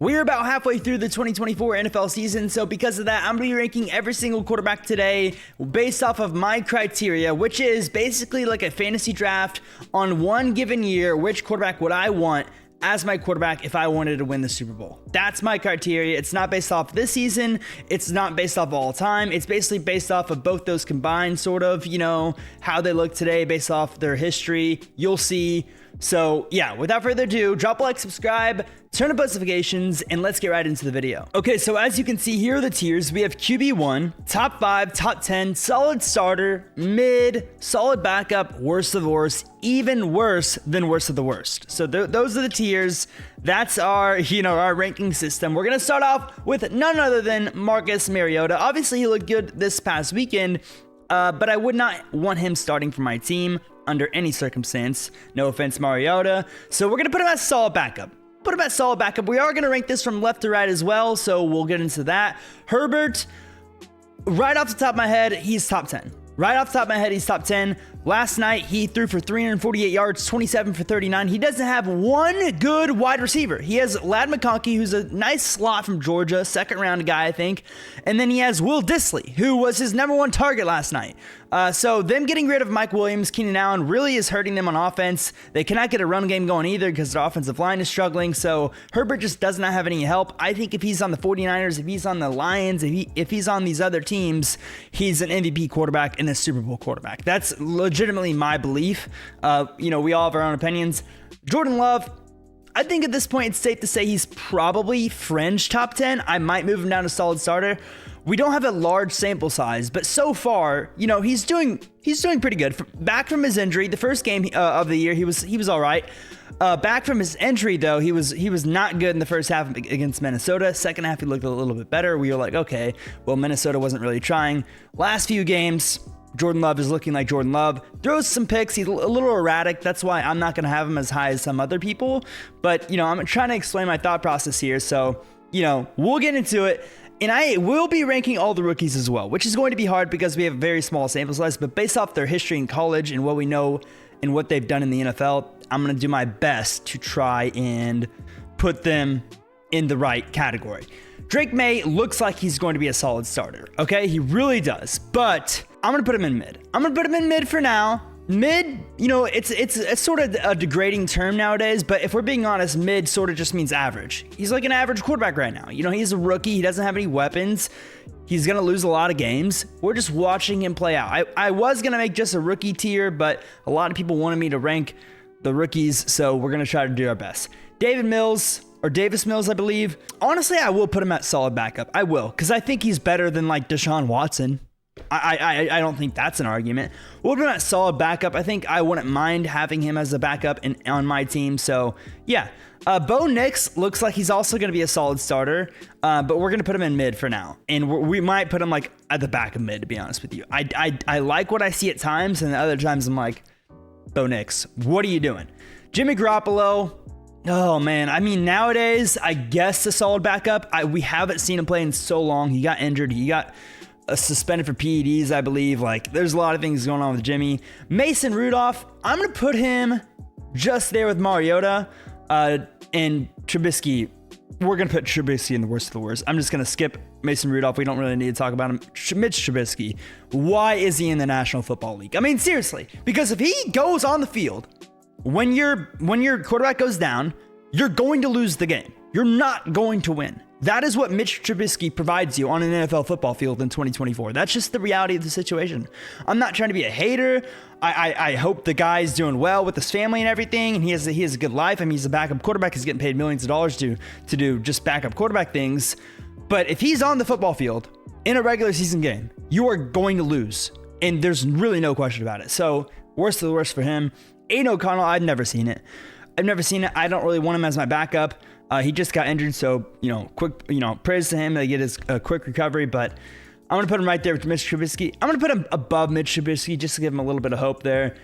We're about halfway through the 2024 NFL season, so because of that, I'm going to be ranking every single quarterback today based off of my criteria, which is basically like a fantasy draft on one given year. Which quarterback would I want as my quarterback if I wanted to win the Super Bowl? That's my criteria. It's not based off this season. It's not based off all time. It's basically based off of both those combined, sort of, how they look today based off their history. You'll see. So yeah, without further ado, drop a like, subscribe, turn on post notifications, and let's get right into the video. Okay, so as you can see, here are the tiers. We have QB1, top 5, top 10, solid starter, mid, solid backup, worst of the worst, even worse than worst of the worst. So those are the tiers. That's our, our ranking system. We're gonna start off with none other than Marcus Mariota. Obviously, he looked good this past weekend, but I would not want him starting for my team under any circumstance. No offense, Mariota. So we're gonna put him as solid backup. We are going to rank this from left to right as well, so we'll get into that. Herbert, right off the top of my head, he's top 10. He's top 10. Last night, he threw for 348 yards, 27 for 39. He doesn't have one good wide receiver. He has Ladd McConkey, who's a nice slot from Georgia, second round guy, I think. And then he has Will Dissly, who was his number one target last night. So them getting rid of Mike Williams, Keenan Allen really is hurting them on offense. They cannot get a run game going either because their offensive line is struggling. So Herbert just does not have any help. I think if he's on the 49ers, if he's on the Lions, if he's on these other teams, he's an MVP quarterback and a Super Bowl quarterback. That's legitimately my belief. We all have our own opinions. Jordan Love, I think at this point it's safe to say he's probably fringe top 10. I might move him down to solid starter. We don't have a large sample size, but so far, he's doing pretty good. Back from his injury, the first game of the year, he was all right. Back from his injury, though, he was not good in the first half against Minnesota. Second half, he looked a little bit better. We were like, okay, well, Minnesota wasn't really trying. Last few games, Jordan Love is looking like Jordan Love. Throws some picks. He's a little erratic. That's why I'm not going to have him as high as some other people. But, I'm trying to explain my thought process here. So, we'll get into it. And I will be ranking all the rookies as well, which is going to be hard because we have a very small sample size. But based off their history in college and what we know and what they've done in the NFL, I'm going to do my best to try and put them in the right category. Drake May looks like he's going to be a solid starter. Okay, he really does. But I'm going to put him in mid. For now. Mid, it's sort of a degrading term nowadays, but if we're being honest, mid sort of just means average. He's like an average quarterback right now. He's a rookie. He doesn't have any weapons. He's going to lose a lot of games. We're just watching him play out. I was going to make just a rookie tier, but a lot of people wanted me to rank the rookies, so we're going to try to do our best. Davis Mills, I believe. Honestly, I will put him at solid backup. I will, because I think he's better than like Deshaun Watson. I don't think that's an argument. We'll put him at solid backup. I think I wouldn't mind having him as a backup on my team. So yeah, Bo Nix looks like he's also going to be a solid starter, but we're going to put him in mid for now. And we might put him like at the back of mid, to be honest with you. I like what I see at times, and other times I'm like, Bo Nix, what are you doing? Jimmy Garoppolo. Oh man, I mean, nowadays, I guess a solid backup. We haven't seen him play in so long. He got injured. He got suspended for PEDs, I believe. Like, there's a lot of things going on with Jimmy. Mason Rudolph, I'm going to put him just there with Mariota. And Trubisky, we're going to put Trubisky in the worst of the worst. I'm just going to skip Mason Rudolph. We don't really need to talk about him. Mitch Trubisky, why is he in the National Football League? I mean, seriously, because if he goes on the field, when your quarterback goes down, you're going to lose the game. You're not going to win. That is what Mitch Trubisky provides you on an NFL football field in 2024. That's just the reality of the situation. I'm not trying to be a hater. I hope the guy's doing well with his family and everything, and he has a good life. I mean, he's a backup quarterback. He's getting paid millions of dollars to do just backup quarterback things. But if he's on the football field in a regular season game, you are going to lose, and there's really no question about it. So worst of the worst for him. Aiden O'Connell, I've never seen it. I don't really want him as my backup. He just got injured, so, quick, praise to him to get his quick recovery, but I'm going to put him right there with Mitch Trubisky. I'm going to put him above Mitch Trubisky just to give him a little bit of hope there.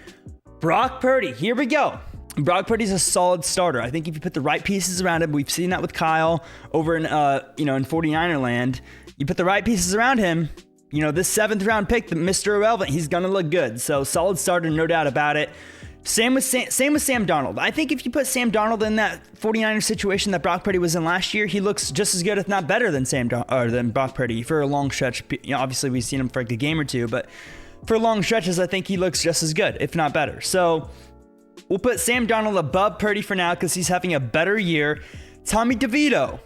Brock Purdy, here we go. Brock Purdy's a solid starter. I think if you put the right pieces around him, we've seen that with Kyle over in, in 49er land. You put the right pieces around him, this 7th round pick, the Mr. Irrelevant, he's going to look good. So solid starter, no doubt about it. Same with Sam Darnold. I think if you put Sam Darnold in that 49ers situation that Brock Purdy was in last year, he looks just as good, if not better, than Brock Purdy for a long stretch. Obviously, we've seen him for like a game or two, but for long stretches, I think he looks just as good, if not better. So we'll put Sam Darnold above Purdy for now because he's having a better year. Tommy DeVito.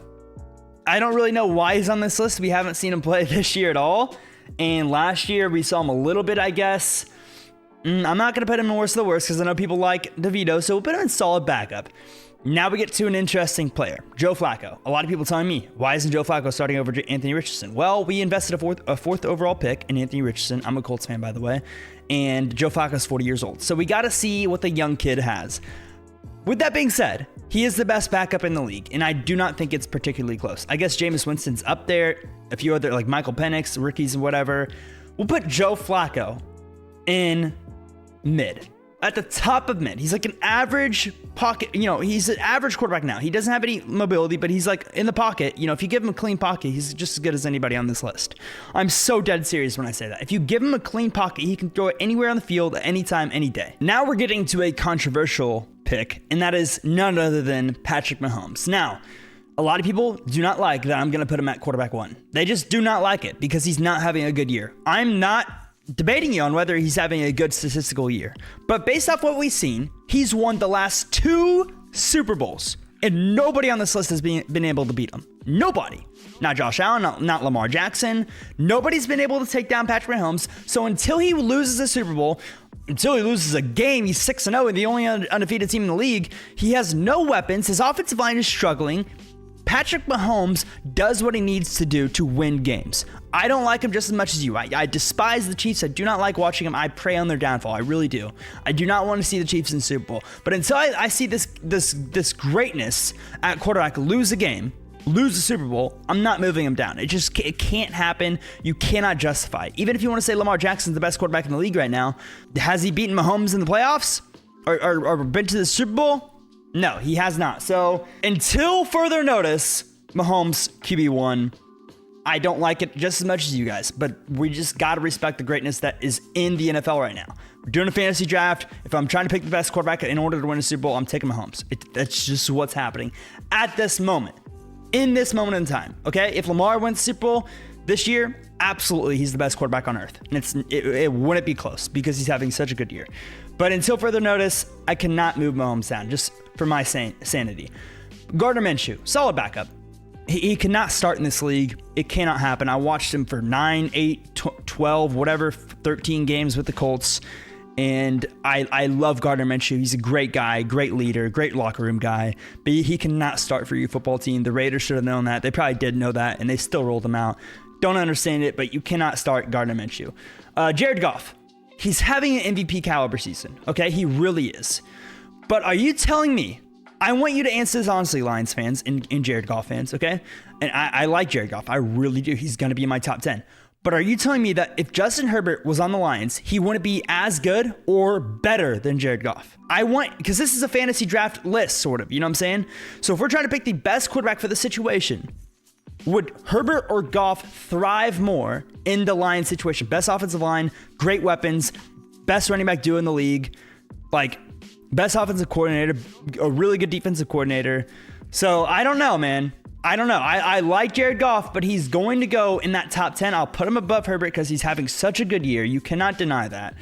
I don't really know why he's on this list. We haven't seen him play this year at all. And last year, we saw him a little bit, I guess. I'm not going to put him in worst of the worst because I know people like DeVito, so we'll put him in solid backup. Now we get to an interesting player, Joe Flacco. A lot of people telling me, why isn't Joe Flacco starting over Anthony Richardson? Well, we invested a fourth overall pick in Anthony Richardson. I'm a Colts fan, by the way. And Joe Flacco's 40 years old. So we got to see what the young kid has. With that being said, he is the best backup in the league, and I do not think it's particularly close. I guess Jameis Winston's up there, a few other, like Michael Penix, rookies and whatever. We'll put Joe Flacco in mid, at the top of mid. He's like an average pocket, he's an average quarterback now. He doesn't have any mobility, but he's like in the pocket. If you give him a clean pocket, he's just as good as anybody on this list. I'm so dead serious when I say that. If you give him a clean pocket, he can throw it anywhere on the field at any time, any day. Now we're getting to a controversial pick, and that is none other than Patrick Mahomes. Now, a lot of people do not like that I'm going to put him at quarterback 1. They just do not like it because he's not having a good year. I'm not debating you on whether he's having a good statistical year. But based off what we've seen, he's won the last 2 Super Bowls, and nobody on this list has been able to beat him. Nobody. Not Josh Allen, not Lamar Jackson. Nobody's been able to take down Patrick Mahomes. So until he loses a Super Bowl, until he loses a game, he's 6-0 and the only undefeated team in the league. He has no weapons. His offensive line is struggling. Patrick Mahomes does what he needs to do to win games. I don't like him just as much as you. I despise the Chiefs. I do not like watching them. I pray on their downfall. I really do. I do not want to see the Chiefs in the Super Bowl. But until I see this greatness at quarterback lose a game, lose the Super Bowl, I'm not moving him down. It can't happen. You cannot justify it. Even if you want to say Lamar Jackson's the best quarterback in the league right now, has he beaten Mahomes in the playoffs or been to the Super Bowl? No, he has not. So until further notice, Mahomes QB1. I don't like it just as much as you guys, but we just got to respect the greatness that is in the NFL right now. We're doing a fantasy draft. If I'm trying to pick the best quarterback in order to win a Super Bowl, I'm taking Mahomes. That's just what's happening at this moment, in this moment in time. Okay, if Lamar wins the Super Bowl this year, absolutely, he's the best quarterback on earth, and it wouldn't be close because he's having such a good year. But until further notice, I cannot move Mahomes down just for my sanity. Gardner Minshew, solid backup. He cannot start in this league. It cannot happen. I watched him for 9, 8, 12, whatever, 13 games with the Colts. And I love Gardner Minshew. He's a great guy, great leader, great locker room guy. But he cannot start for your football team. The Raiders should have known that. They probably did know that, and they still rolled him out. Don't understand it, but you cannot start Gardner Minshew. Jared Goff. He's having an MVP caliber season. Okay, he really is. But are you telling me? I want you to answer this honestly, Lions fans and Jared Goff fans, okay? And I like Jared Goff. I really do. He's going to be in my top 10. But are you telling me that if Justin Herbert was on the Lions, he wouldn't be as good or better than Jared Goff? Because this is a fantasy draft list, sort of, you know what I'm saying? So if we're trying to pick the best quarterback for the situation, would Herbert or Goff thrive more in the Lions situation? Best offensive line, great weapons, best running back duo in the league, best offensive coordinator, a really good defensive coordinator. So I don't know, man. I don't know. I like Jared Goff, but he's going to go in that top 10. I'll put him above Herbert because he's having such a good year. You cannot deny that.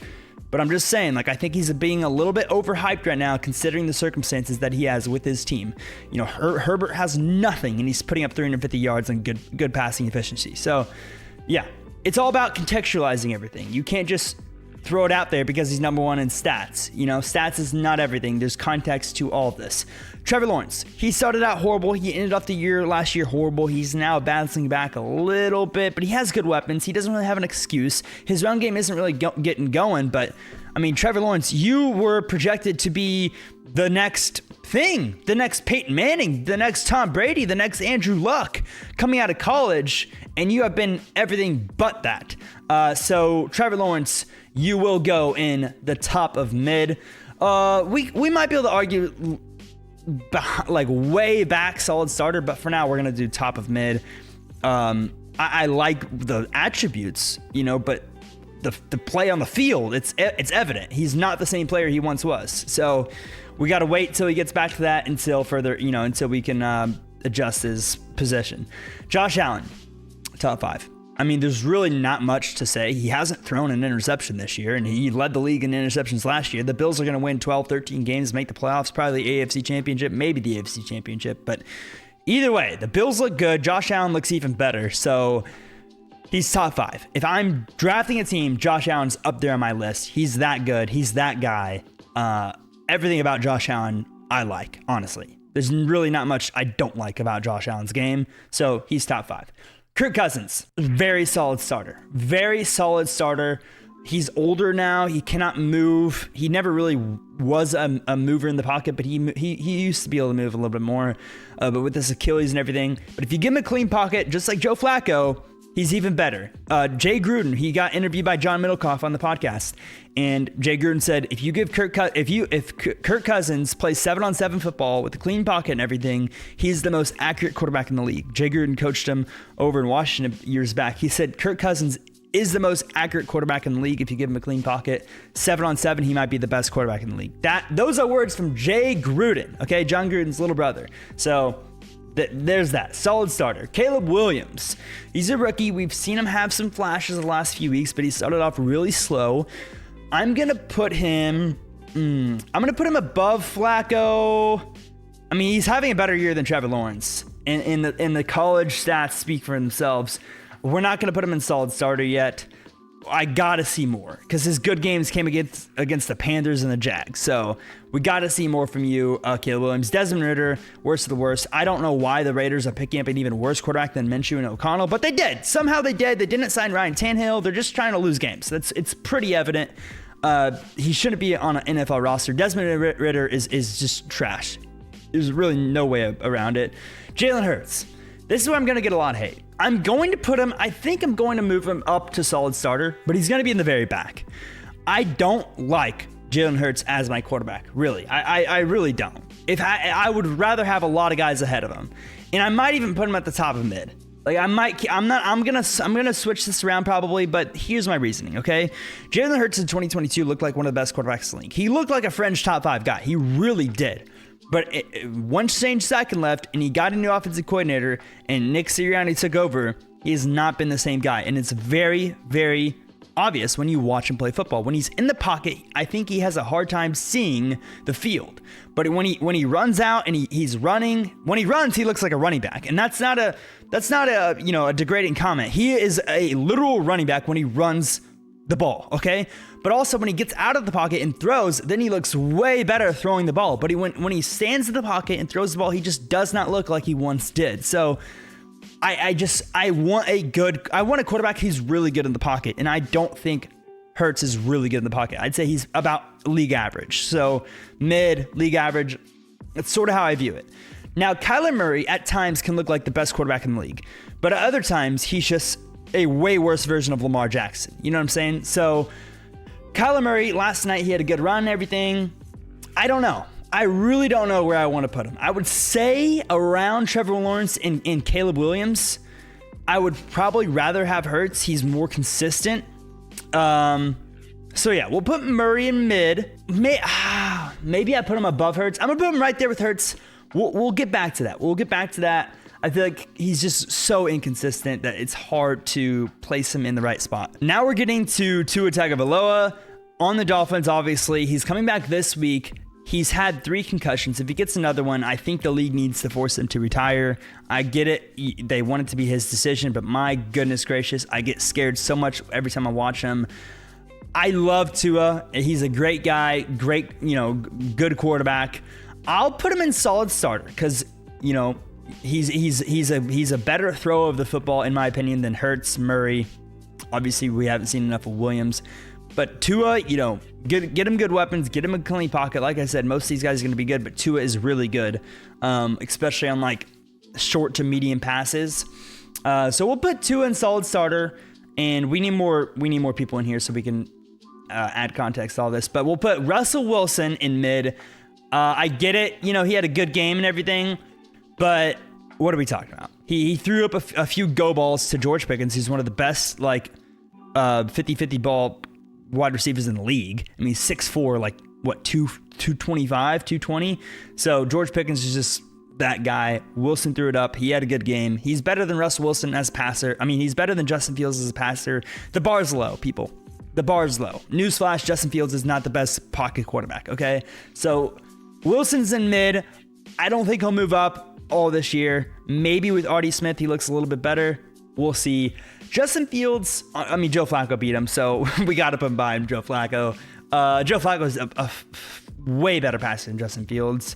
But I'm just saying, I think he's being a little bit overhyped right now considering the circumstances that he has with his team. Herbert has nothing, and he's putting up 350 yards and good passing efficiency. So, yeah, it's all about contextualizing everything. You can't just throw it out there because he's number 1 in stats. Stats is not everything. There's context to all of this. Trevor Lawrence, he started out horrible. He ended off the last year horrible. He's now bouncing back a little bit, but he has good weapons. He doesn't really have an excuse. His run game isn't really getting going, but Trevor Lawrence, you were projected to be the next thing, the next Peyton Manning, the next Tom Brady, the next Andrew Luck coming out of college, and you have been everything but that. So Trevor Lawrence, you will go in the top of mid. We might be able to argue way back solid starter, but for now we're gonna do top of mid. I like the attributes, but the play on the field, it's evident he's not the same player he once was. So we got to wait till he gets back to that until we can adjust his position. Josh Allen, top 5. I mean, there's really not much to say. He hasn't thrown an interception this year, and he led the league in interceptions last year. The Bills are going to win 12, 13 games, make the playoffs, probably the AFC Championship, maybe the AFC Championship. But either way, the Bills look good. Josh Allen looks even better. So he's top 5. If I'm drafting a team, Josh Allen's up there on my list. He's that good. He's that guy. Everything about Josh Allen, I like, honestly. There's really not much I don't like about Josh Allen's game. So he's top 5. Kirk Cousins, very solid starter. Very solid starter. He's older now. He cannot move. He never really was a mover in the pocket, but he used to be able to move a little bit more. But with his Achilles and everything. But if you give him a clean pocket, just like Joe Flacco, he's even better. Jay Gruden, he got interviewed by John Middlecoff on the podcast, and Jay Gruden said, if Kirk Cousins plays 7-on-7 football with a clean pocket and everything, he's the most accurate quarterback in the league. Jay Gruden coached him over in Washington years back. He said Kirk Cousins is the most accurate quarterback in the league if you give him a clean pocket. 7-on-7, he might be the best quarterback in the league. Those are words from Jay Gruden, okay, John Gruden's little brother. So there's that. Solid starter. Caleb Williams. He's a rookie. We've seen him have some flashes the last few weeks, but he started off really slow. I'm going to put him above Flacco. I mean, he's having a better year than Trevor Lawrence. And the college stats speak for themselves. We're not going to put him in solid starter yet. I got to see more because his good games came against the Panthers and the Jags. So we got to see more from you, Caleb Williams. Desmond Ridder, worst of the worst. I don't know why the Raiders are picking up an even worse quarterback than Minshew and O'Connell, but they did. Somehow they did. They didn't sign Ryan Tannehill. They're just trying to lose games. It's pretty evident. He shouldn't be on an NFL roster. Desmond Ridder is just trash. There's really no way around it. Jalen Hurts. This is where I'm going to get a lot of hate. I'm going to put him, I think I'm going to move him up to solid starter, but he's going to be in the very back. I don't like Jalen Hurts as my quarterback, really. I really don't. I would rather have a lot of guys ahead of him. And I might even put him at the top of mid. Like I'm going to switch this around probably, but here's my reasoning, okay? Jalen Hurts in 2022 looked like one of the best quarterbacks in the league. He looked like a fringe top 5 guy. He really did. But once Shane Steichen left and he got a new offensive coordinator and Nick Sirianni took over, he has not been the same guy. And it's very, very obvious when you watch him play football. When he's in the pocket, I think he has a hard time seeing the field. But when he runs out and he's running, when he runs, he looks like a running back. And that's not a degrading comment. He is a literal running back when he runs the ball, okay? But also when he gets out of the pocket and throws, then he looks way better throwing the ball. But when he stands in the pocket and throws the ball, he just does not look like he once did. So I want a quarterback who's really good in the pocket, and I don't think Hurts is really good in the pocket. I'd say he's about league average. So mid, league average. That's sort of how I view it. Now, Kyler Murray at times can look like the best quarterback in the league, but at other times he's just a way worse version of Lamar Jackson. You know what I'm saying? So Kyler Murray, last night, he had a good run and everything. I don't know. I really don't know where I want to put him. I would say around Trevor Lawrence and Caleb Williams. I would probably rather have Hurts. He's more consistent. So yeah, we'll put Murray in mid. Maybe I put him above Hurts. I'm going to put him right there with Hurts. We'll get back to that. I feel like he's just so inconsistent that it's hard to place him in the right spot. Now we're getting to Tua Tagovailoa on the Dolphins, obviously. He's coming back this week. He's had 3 concussions. If he gets another one, I think the league needs to force him to retire. I get it. They want it to be his decision, but my goodness gracious, I get scared so much every time I watch him. I love Tua. He's a great guy, great, good quarterback. I'll put him in solid starter because, he's a better thrower of the football, in my opinion, than Hurts, Murray. Obviously, we haven't seen enough of Williams. But Tua, get him good weapons, get him a clean pocket. Like I said, most of these guys are going to be good, but Tua is really good, especially on like short to medium passes. So we'll put Tua in solid starter, and we need more people in here so we can add context to all this. But we'll put Russell Wilson in mid. I get it. He had a good game and everything. But what are we talking about? He threw up a few go balls to George Pickens. He's one of the best 50-50 ball wide receivers in the league. I mean, 6'4", like what, 225, 220. So George Pickens is just that guy. Wilson threw it up. He had a good game. He's better than Russell Wilson as a passer. I mean, he's better than Justin Fields as a passer. The bar's low, people. The bar's low. Newsflash, Justin Fields is not the best pocket quarterback, okay? So Wilson's in mid. I don't think he'll move up all this year. Maybe with Artie Smith, he looks a little bit better. We'll see. Justin Fields, I mean, Joe Flacco beat him, so we got to put him by Joe Flacco. Joe Flacco is a way better passer than Justin Fields.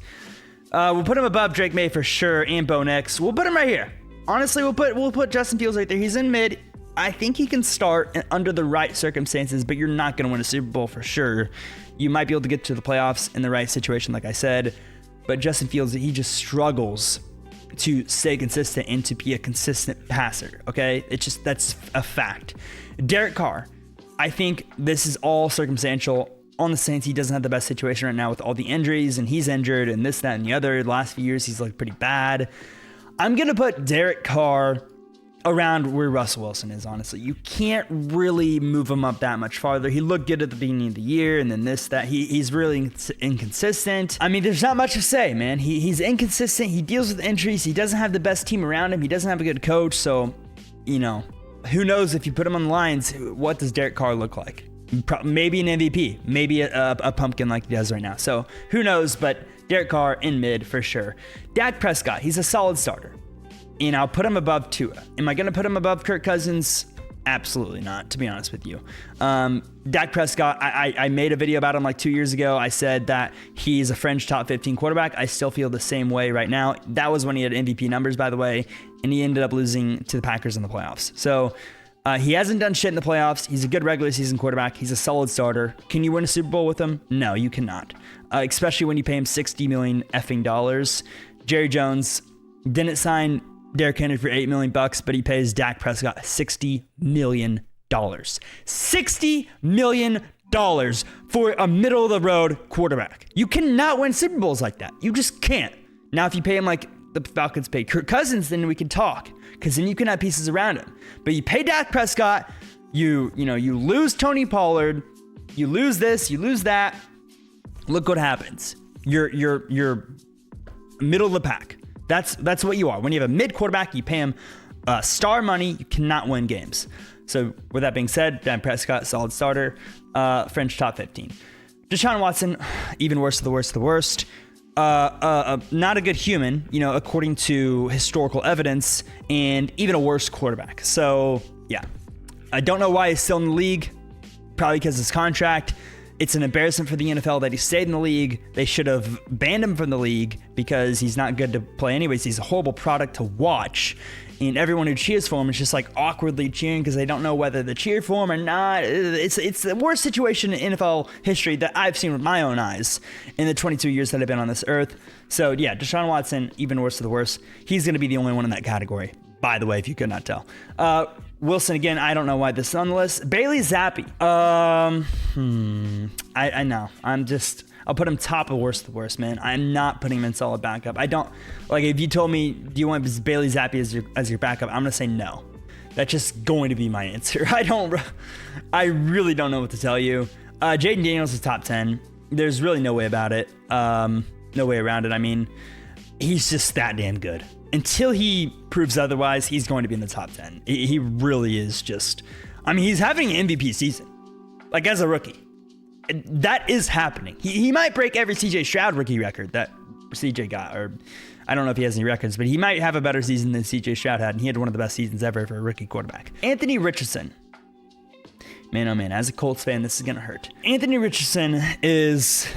We'll put him above Drake May for sure, and Bo Nix. We'll put him right here. Honestly, we'll put Justin Fields right there. He's in mid. I think he can start under the right circumstances, but you're not going to win a Super Bowl for sure. You might be able to get to the playoffs in the right situation, like I said. But Justin Fields, he just struggles to stay consistent and to be a consistent passer, okay? That's a fact. Derek Carr, I think this is all circumstantial. On the Saints, he doesn't have the best situation right now with all the injuries, and he's injured, and this, that, and the other. The last few years, he's looked pretty bad. I'm going to put Derek Carr around where Russell Wilson is, honestly. You can't really move him up that much farther. He looked good at the beginning of the year, and then this, that. He's really inconsistent. I mean, there's not much to say, man. He's inconsistent. He deals with injuries. He doesn't have the best team around him. He doesn't have a good coach. So, you know, who knows if you put him on the Lions, what does Derek Carr look like? Maybe an MVP, maybe a pumpkin like he does right now. So who knows, but Derek Carr in mid for sure. Dak Prescott, he's a solid starter. And I'll put him above Tua. Am I going to put him above Kirk Cousins? Absolutely not, to be honest with you. Dak Prescott, I made a video about him like 2 years ago. I said that he's a fringe top 15 quarterback. I still feel the same way right now. That was when he had MVP numbers, by the way, and he ended up losing to the Packers in the playoffs. So he hasn't done shit in the playoffs. He's a good regular season quarterback. He's a solid starter. Can you win a Super Bowl with him? No, you cannot. Especially when you pay him $60 million effing dollars. Jerry Jones didn't sign Derrick Henry for $8 million, but he pays Dak Prescott $60 million. $60 million for a middle of the road quarterback. You cannot win Super Bowls like that. You just can't. Now, if you pay him like the Falcons paid Kirk Cousins, then we can talk, because then you can have pieces around him. But you pay Dak Prescott, you lose Tony Pollard, you lose this, you lose that. Look what happens. You're middle of the pack. That's what you are. When you have a mid quarterback, you pay him star money. You cannot win games. So with that being said, Dak Prescott, solid starter, fringe top 15. Deshaun Watson, even worse of the worst of the worst. Not a good human, according to historical evidence, and even a worse quarterback. So yeah, I don't know why he's still in the league. Probably because of his contract. It's an embarrassment for the NFL that he stayed in the league. They should have banned him from the league because he's not good to play anyways. He's a horrible product to watch. And everyone who cheers for him is just like awkwardly cheering because they don't know whether to cheer for him or not. It's the worst situation in NFL history that I've seen with my own eyes in the 22 years that I've been on this earth. So yeah, Deshaun Watson, even worse of the worst. He's going to be the only one in that category, by the way, if you could not tell. Wilson, again, I don't know why this is on the list. Bailey Zappi. I know. I'll put him top of worst of the worst, man. I'm not putting him in solid backup. I don't, like, if you told me, do you want Bailey Zappi as your backup? I'm going to say no. That's just going to be my answer. I really don't know what to tell you. Jaden Daniels is top 10. There's really no way about it. No way around it. I mean, he's just that damn good. Until he proves otherwise, he's going to be in the top 10. He really is just, he's having an MVP season, like as a rookie. That is happening. He might break every CJ Stroud rookie record that CJ got, or I don't know if he has any records, but he might have a better season than CJ Stroud had, and he had one of the best seasons ever for a rookie quarterback. Anthony Richardson. Man, oh man, as a Colts fan, this is going to hurt. Anthony Richardson is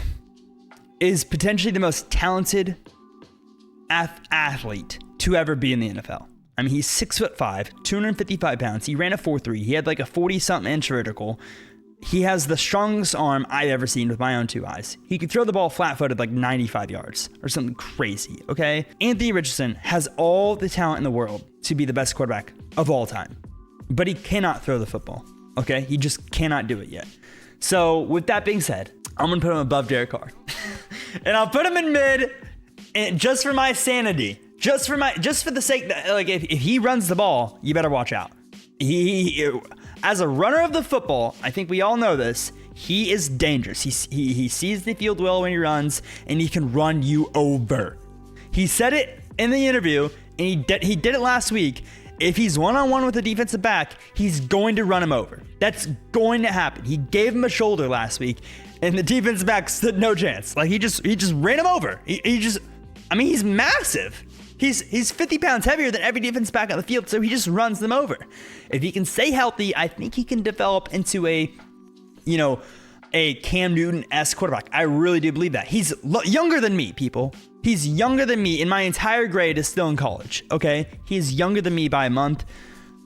potentially the most talented athlete to ever be in the NFL. He's 6'5", 255 pounds. He ran a 4.3. He had like a 40-something inch vertical. He has the strongest arm I've ever seen with my own two eyes. He could throw the ball flat-footed like 95 yards or something crazy, okay? Anthony Richardson has all the talent in the world to be the best quarterback of all time, but he cannot throw the football, okay? He just cannot do it yet. So with that being said, I'm going to put him above Derek Carr. And I'll put him in mid, and just for my sanity, just for the sake that, like, if he runs the ball, you better watch out. as a runner of the football, I think we all know this, he is dangerous. He sees the field well when he runs, and he can run you over. He said it in the interview, and he did it last week. If he's one-on-one with a defensive back, he's going to run him over. That's going to happen. He gave him a shoulder last week, and the defensive back stood no chance. Like, he just ran him over. I mean, he's massive. He's 50 pounds heavier than every defense back on the field, so he just runs them over. If he can stay healthy, I think he can develop into a Cam Newton-esque quarterback. I really do believe that. He's younger than me, people. He's younger than me, and my entire grade is still in college, okay? He's younger than me by a month.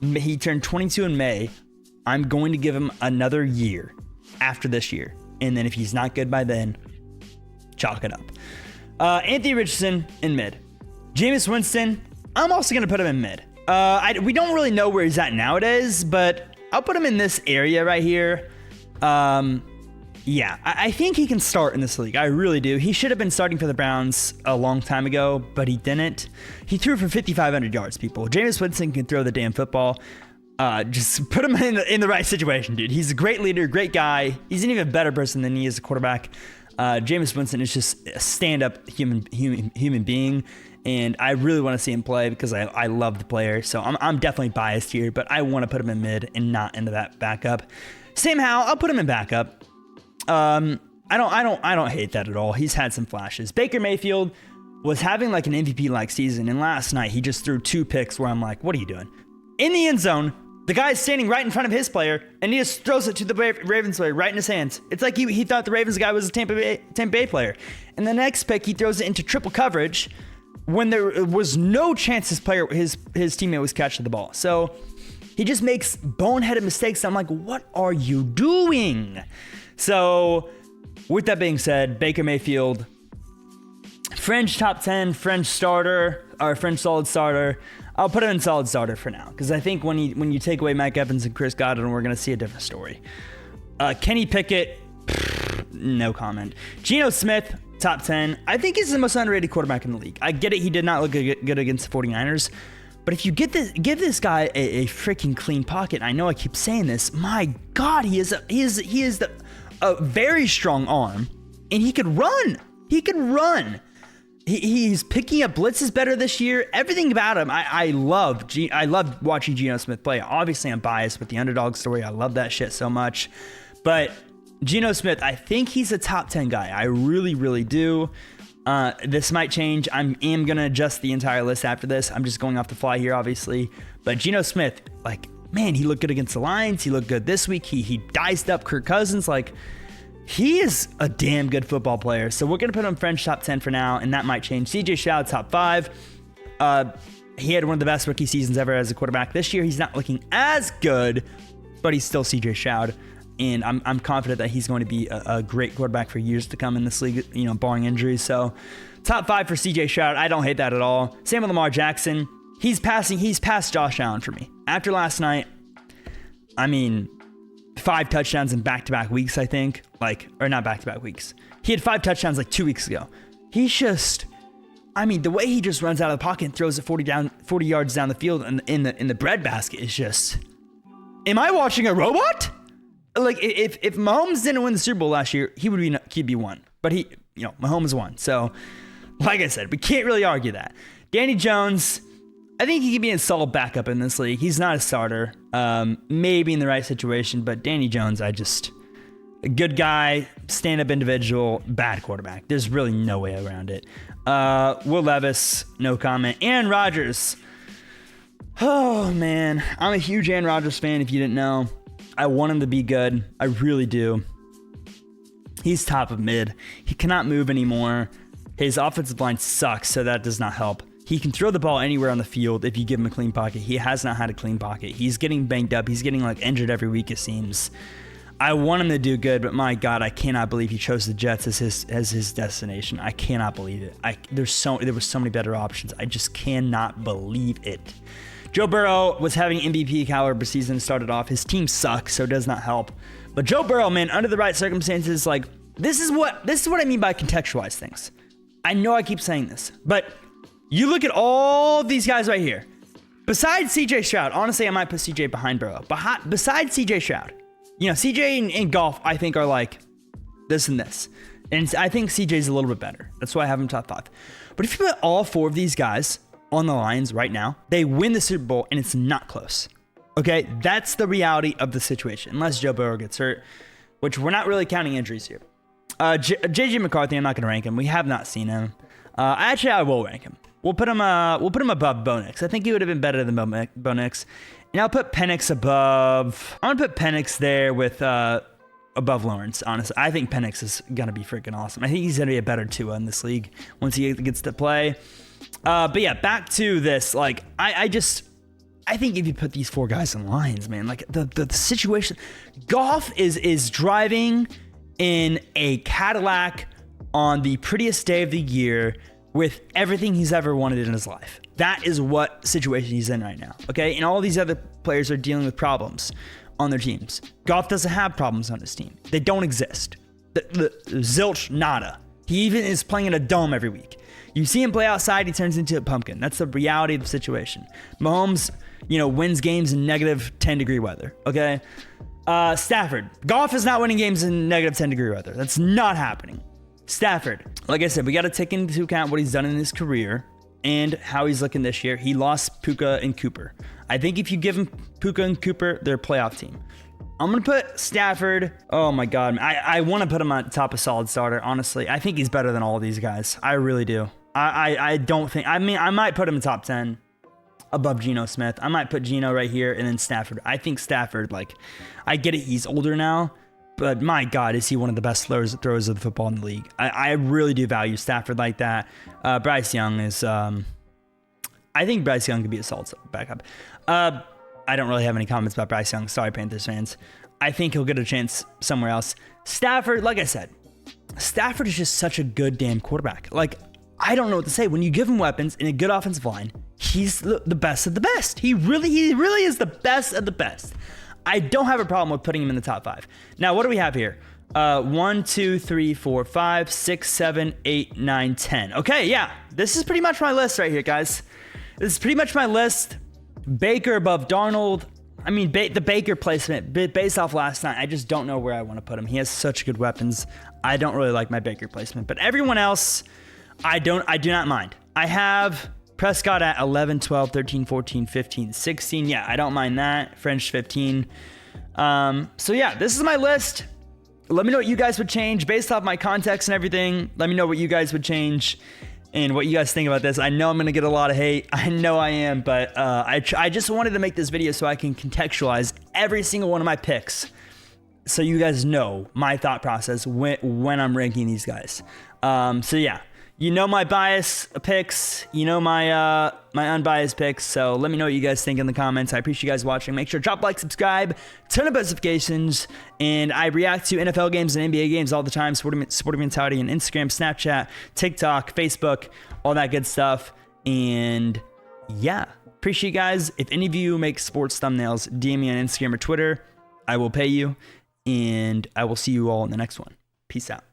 He turned 22 in May. I'm going to give him another year after this year, and then if he's not good by then, chalk it up. Anthony Richardson in mid. Jameis Winston, I'm also going to put him in mid. We don't really know where he's at nowadays, but I'll put him in this area right here. Yeah, I think he can start in this league. I really do. He should have been starting for the Browns a long time ago, but he didn't. He threw for 5,500 yards, people. Jameis Winston can throw the damn football. Just put him in the right situation, dude. He's a great leader, great guy. He's an even better person than he is a quarterback. Jameis Winston is just a stand-up human being, and I really want to see him play because I love the player. So I'm definitely biased here, but I want to put him in mid and not into that backup. Sam Howell, I'll put him in backup. I don't hate that at all. He's had some flashes. Baker Mayfield was having like an MVP-like season, and last night he just threw 2 picks where I'm like, what are you doing? In the end zone, the guy's standing right in front of his player, and he just throws it to the Ravens player right in his hands. It's like he thought the Ravens guy was a Tampa Bay player. And the next pick, he throws it into triple coverage when there was no chance his teammate was catching the ball. So he just makes boneheaded mistakes. I'm like, what are you doing? So with that being said, Baker Mayfield, fringe top 10, fringe starter, or fringe solid starter. I'll put him in solid starter for now, because I think when you take away Mike Evans and Chris Godwin, we're going to see a different story. Kenny Pickett, no comment. Geno Smith, top 10. I think he's the most underrated quarterback in the league. I get it, he did not look good against the 49ers, but if you give this guy a freaking clean pocket, I know I keep saying this, my God, he is a very strong arm, and he could run. He could run. He's picking up blitzes better this year. Everything about him, I love watching Geno Smith play. Obviously, I'm biased with the underdog story. I love that shit so much. But Geno Smith, I think he's a top 10 guy. I really, really do. This might change. I am going to adjust the entire list after this. I'm just going off the fly here, obviously. But Geno Smith, like, man, he looked good against the Lions. He looked good this week. He diced up Kirk Cousins. Like, he is a damn good football player. So we're going to put him French top 10 for now, and that might change. CJ Stroud, top 5. He had one of the best rookie seasons ever as a quarterback. This year, he's not looking as good, but he's still CJ Stroud. And I'm confident that he's going to be a great quarterback for years to come in this league, barring injuries. So top 5 for CJ Stroud. I don't hate that at all. Same with Lamar Jackson. He's past Josh Allen for me. After last night, 5 touchdowns in back-to-back weeks, I think. Or not back-to-back weeks. He had 5 touchdowns like 2 weeks ago. He's just, the way he just runs out of the pocket and throws it 40 yards down the field in the breadbasket is just, am I watching a robot? Like, if Mahomes didn't win the Super Bowl last year, he'd be one. But Mahomes won. So, like I said, we can't really argue that. Danny Jones, I think he could be a solid backup in this league. He's not a starter. Maybe in the right situation, but Danny Jones, a good guy, stand-up individual, bad quarterback. There's really no way around it. Will Levis, no comment. Aaron Rodgers. Oh, man. I'm a huge Aaron Rodgers fan, if you didn't know. I want him to be good. I really do. He's top of mid. He cannot move anymore. His offensive line sucks, so that does not help. He can throw the ball anywhere on the field if you give him a clean pocket. He has not had a clean pocket. He's getting banged up. He's getting injured every week, it seems. I want him to do good, but my God, I cannot believe he chose the Jets as his destination. I cannot believe it. There were so many better options. I just cannot believe it. Joe Burrow was having MVP caliber season started off. His team sucks, so it does not help. But Joe Burrow, man, under the right circumstances, this is what I mean by contextualize things. I know I keep saying this, but you look at all these guys right here. Besides CJ Stroud, honestly, I might put CJ behind Burrow. Besides CJ Stroud, CJ and Goff, I think, are like this and this. And I think CJ's a little bit better. That's why I have him top 5. But if you put all 4 of these guys on the Lions right now, they win the Super Bowl, and it's not close. Okay? That's the reality of the situation, unless Joe Burrow gets hurt, which we're not really counting injuries here. JJ McCarthy, I'm not going to rank him. We have not seen him. Actually, I will rank him. We'll put him above Bo Nix. I think he would have been better than Bo Nix. And I'll put Penix above. I'm going to put Penix there with above Lawrence, honestly. I think Penix is going to be freaking awesome. I think he's going to be a better Tua in this league once he gets to play. But yeah, back to this. Like, I think if you put these 4 guys in lines, man, like the situation, Goff is driving in a Cadillac on the prettiest day of the year with everything he's ever wanted in his life. That is what situation he's in right now. Okay. And all these other players are dealing with problems on their teams. Goff doesn't have problems on his team. They don't exist. Zilch, nada. He even is playing in a dome every week. You see him play outside, he turns into a pumpkin. That's the reality of the situation. Mahomes, wins games in negative 10-degree weather. Okay. Stafford. Goff is not winning games in negative 10-degree weather. That's not happening. Stafford. Like I said, we got to take into account what he's done in his career and how he's looking this year. He lost Puka and Cooper. I think if you give him Puka and Cooper, they're a playoff team. I'm going to put Stafford. Oh my God. I want to put him on top of solid starter. Honestly, I think he's better than all of these guys. I really do. I don't think, I might put him in top 10 above Geno Smith. I might put Geno right here and then Stafford. I think Stafford, I get it. He's older now, but my God, is he one of the best throwers of the football in the league. I really do value Stafford like that. Bryce Young is, I think Bryce Young could be a solid backup. I don't really have any comments about Bryce Young. Sorry, Panthers fans. I think he'll get a chance somewhere else. Stafford, like I said, Stafford is just such a good damn quarterback. I don't know what to say. When you give him weapons and a good offensive line, he's the best of the best. He really is the best of the best. I don't have a problem with putting him in the top 5. Now, what do we have here? 1, 2, 3, 4, 5, 6, 7, 8, 9, 10. Okay, yeah. This is pretty much my list right here, guys. This is pretty much my list. Baker above Darnold. I mean, the Baker placement, based off last night, I just don't know where I want to put him. He has such good weapons. I don't really like my Baker placement. But everyone else, I do not mind. I have Prescott at 11, 12, 13, 14, 15, 16. Yeah, I don't mind that. French 15. So yeah, this is my list. Let me know what you guys would change based off my context and everything. Let me know what you guys would change and what you guys think about this. I know I'm going to get a lot of hate. I know I am, but I just wanted to make this video so I can contextualize every single one of my picks so you guys know my thought process when I'm ranking these guys. So yeah, my bias picks, my unbiased picks. So let me know what you guys think in the comments. I appreciate you guys watching. Make sure to drop a like, subscribe, turn on notifications, and I react to NFL games and NBA games all the time. Sporting Mentality on Instagram, Snapchat, TikTok, Facebook, all that good stuff. And yeah, appreciate you guys. If any of you make sports thumbnails, DM me on Instagram or Twitter. I will pay you, and I will see you all in the next one. Peace out.